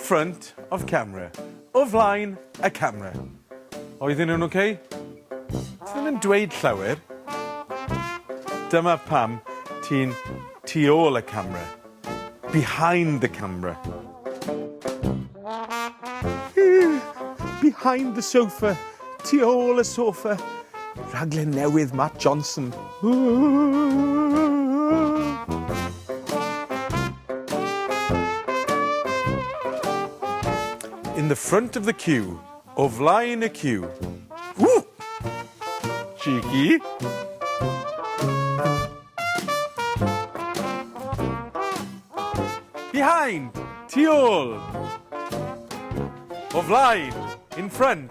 front of camera. O flaen y camera. Oedden nhw'n oce? Ti'n yn dweud llawer. Dyma pam ti'n tu ôl y camera. Behind the camera. Behind the sofa. Tu ôl y sofa. Rhaglen newydd Matt Johnson. In the front of the queue, o flaen y queue. Woo! Cheeky. Behind, tu ôl. O flaen, in front.